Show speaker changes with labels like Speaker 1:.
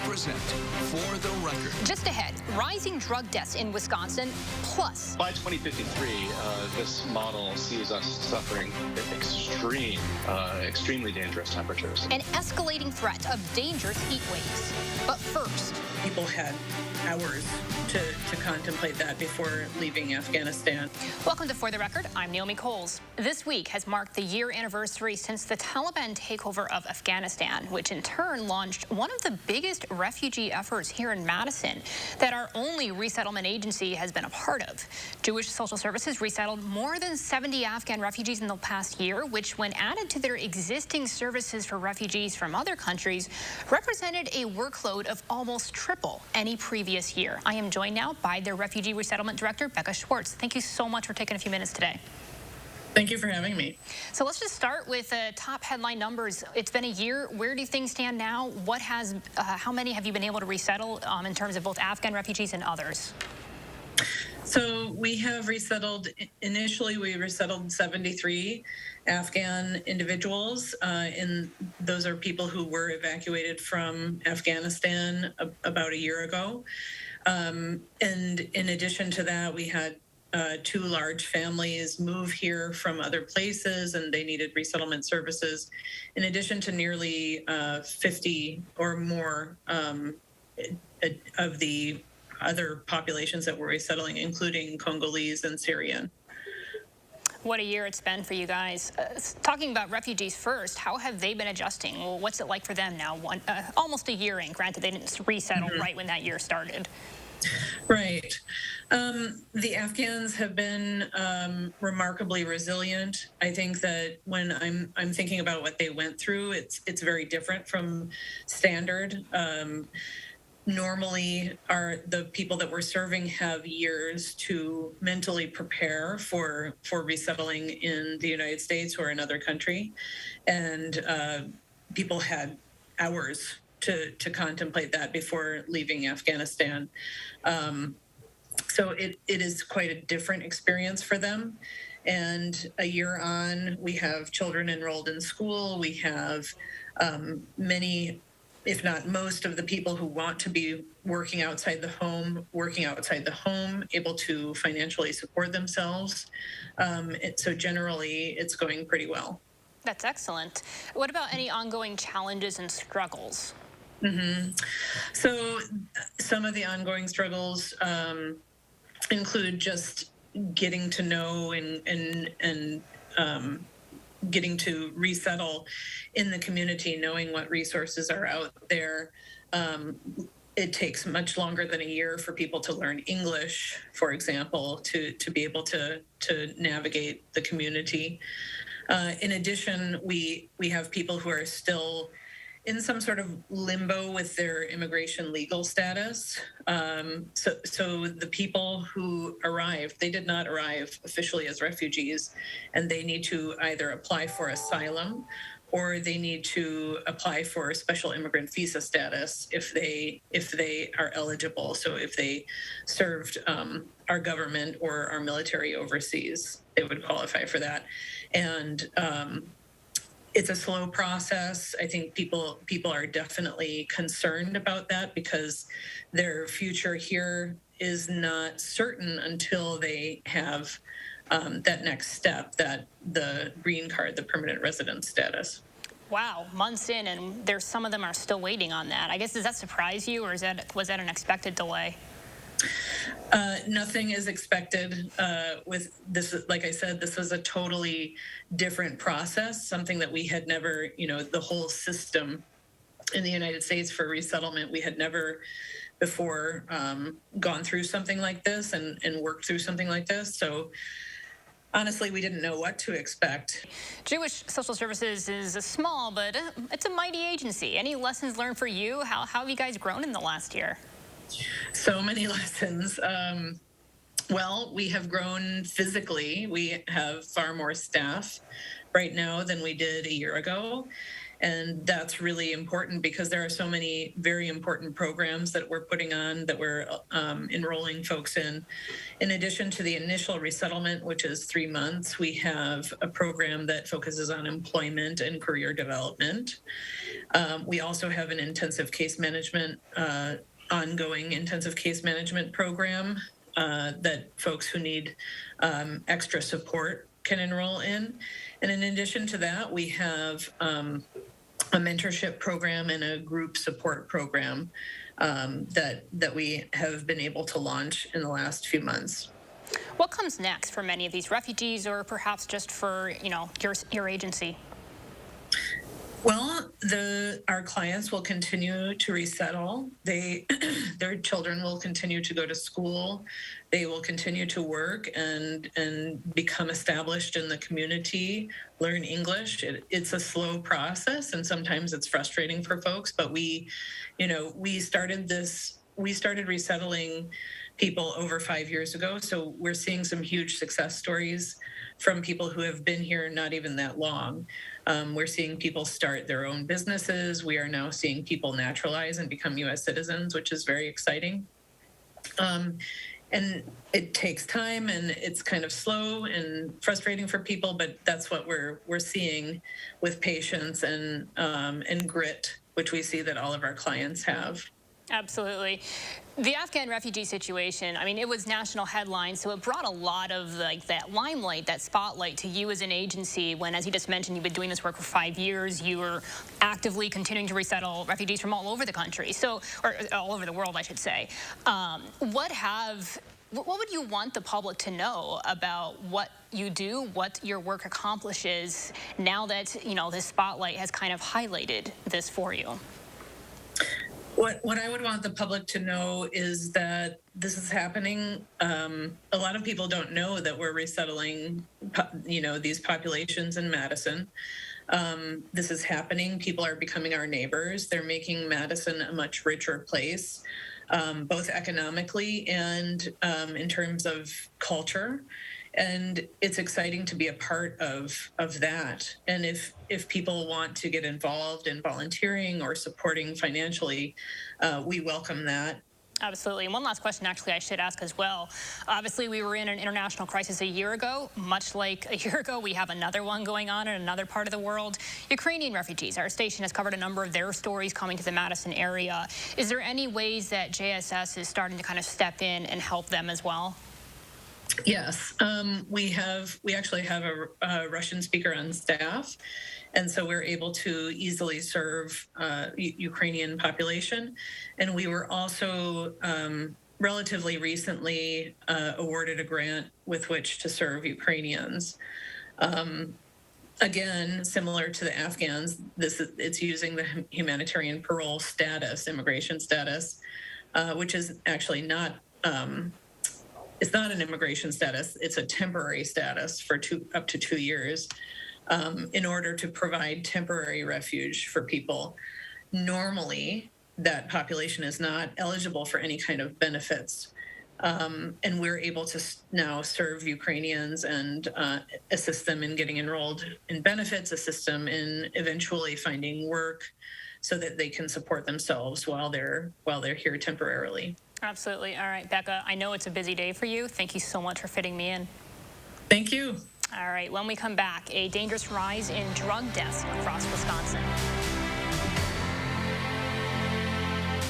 Speaker 1: present For the Record.
Speaker 2: Just ahead, rising drug deaths in Wisconsin, plus
Speaker 3: by 2053, this model sees us suffering extremely dangerous temperatures.
Speaker 2: an escalating threat of dangerous heat waves. But first,
Speaker 4: People had hours to contemplate that before leaving Afghanistan.
Speaker 2: welcome to For the Record. I'm Naomi Coles. This week has marked the year anniversary since the Taliban takeover of Afghanistan, which in turn launched one of the biggest refugee efforts here in Madison that our only resettlement agency has been a part of. Jewish Social Services resettled more than 70 Afghan refugees in the past year, which, when added to their existing services for refugees from other countries, represented a workload of almost triple any previous year. I am joined now by their Refugee Resettlement Director, Becca Schwartz. Thank you so much for taking a few minutes today.
Speaker 4: Thank you for having me.
Speaker 2: So let's just start with top headline numbers. It's been a year. Where do things stand now? How many have you been able to resettle in terms of both Afghan refugees and others?
Speaker 4: So we have initially we resettled 73 Afghan individuals, and those are people who were evacuated from Afghanistan about a year ago. And in addition to that, we had two large families move here from other places, and they needed resettlement services, in addition to nearly 50 or more of the other populations that we're resettling, including Congolese and Syrian.
Speaker 2: What a year it's been for you guys. Talking about refugees first, how have they been adjusting? Well, what's it like for them now? Almost a year in. Granted, they didn't resettle right when that year started.
Speaker 4: Right. The Afghans have been remarkably resilient. I think that when I'm thinking about what they went through, it's very different from standard. Normally, the people that we're serving have years to mentally prepare for resettling in the United States or another country, and people had hours to contemplate that before leaving Afghanistan. So it is quite a different experience for them. And a year on, we have children enrolled in school. We have many, if not most, of the people who want to be working outside the home, able to financially support themselves. So generally, it's going pretty well.
Speaker 2: That's excellent. What about any ongoing challenges and struggles?
Speaker 4: So some of the ongoing struggles include just getting to know and getting to resettle in the community, knowing what resources are out there. It takes much longer than a year for people to learn English, for example, to be able to navigate the community. In addition, we have people who are still in some sort of limbo with their immigration legal status. So the people who arrived, they did not arrive officially as refugees, and they need to either apply for asylum or they need to apply for special immigrant visa status if they are eligible. So if they served our government or our military overseas, they would qualify for that. And it's a slow process. I think people are definitely concerned about that because their future here is not certain until they have that next step, that the green card, the permanent resident status.
Speaker 2: Wow, months in, and some of them are still waiting on that. I guess, does that surprise you, or was that an expected delay?
Speaker 4: Nothing is expected with this. Like I said, this was a totally different process, something that we had never, the whole system in the United States for resettlement, we had never before gone through something like this and worked through something like this. So honestly, we didn't know what to expect.
Speaker 2: Jewish Social Services is a small, but it's a mighty agency. Any lessons learned for you? How have you guys grown in the last year?
Speaker 4: So many lessons. Well, we have grown physically. We have far more staff right now than we did a year ago. And that's really important because there are so many very important programs that we're putting on, that we're enrolling folks in. In addition to the initial resettlement, which is 3 months, we have a program that focuses on employment and career development. We also have an intensive case management, ongoing intensive case management program that folks who need extra support can enroll in. And in addition to that, we have a mentorship program and a group support program that we have been able to launch in the last few months.
Speaker 2: What comes next for many of these refugees, or perhaps just for your agency?
Speaker 4: Well, our clients will continue to resettle. Their children will continue to go to school. They will continue to work and become established in the community, learn English. It's a slow process, and sometimes it's frustrating for folks. But we started resettling people over 5 years ago, so we're seeing some huge success stories from people who have been here not even that long. We're seeing people start their own businesses. We are now seeing people naturalize and become U.S. citizens, which is very exciting. And it takes time, and it's kind of slow and frustrating for people, but that's what we're seeing with patience and grit, which we see that all of our clients have.
Speaker 2: Absolutely. The Afghan refugee situation, I mean, it was national headlines, so it brought a lot of that limelight, that spotlight to you as an agency when, as you just mentioned, you've been doing this work for 5 years. You were actively continuing to resettle refugees from all over the country, or all over the world, I should say. What would you want the public to know about what you do, what your work accomplishes, now that, this spotlight has kind of highlighted this for you?
Speaker 4: What I would want the public to know is that this is happening. A lot of people don't know that we're resettling, these populations in Madison. This is happening. People are becoming our neighbors. They're making Madison a much richer place, both economically and in terms of culture. And it's exciting to be a part of that. And if people want to get involved in volunteering or supporting financially, we welcome that.
Speaker 2: Absolutely. And one last question, actually, I should ask as well. Obviously, we were in an international crisis a year ago. Much like a year ago, we have another one going on in another part of the world. Ukrainian refugees. Our station has covered a number of their stories coming to the Madison area. Is there any ways that JSS is starting to kind of step in and help them as well?
Speaker 4: Yes, we actually have a Russian speaker on staff, and so we're able to easily serve Ukrainian population. And we were also relatively recently awarded a grant with which to serve Ukrainians. Again, similar to the Afghans, it's using the humanitarian parole status, immigration status, which is actually not. It's not an immigration status. It's a temporary status for up to 2 years in order to provide temporary refuge for people. Normally, that population is not eligible for any kind of benefits. And we're able to now serve Ukrainians and assist them in getting enrolled in benefits, assist them in eventually finding work so that they can support themselves while they're here temporarily.
Speaker 2: Absolutely. All right, Becca, I know it's a busy day for you. Thank you so much for fitting me in.
Speaker 4: Thank you.
Speaker 2: All right, when we come back, a dangerous rise in drug deaths across Wisconsin.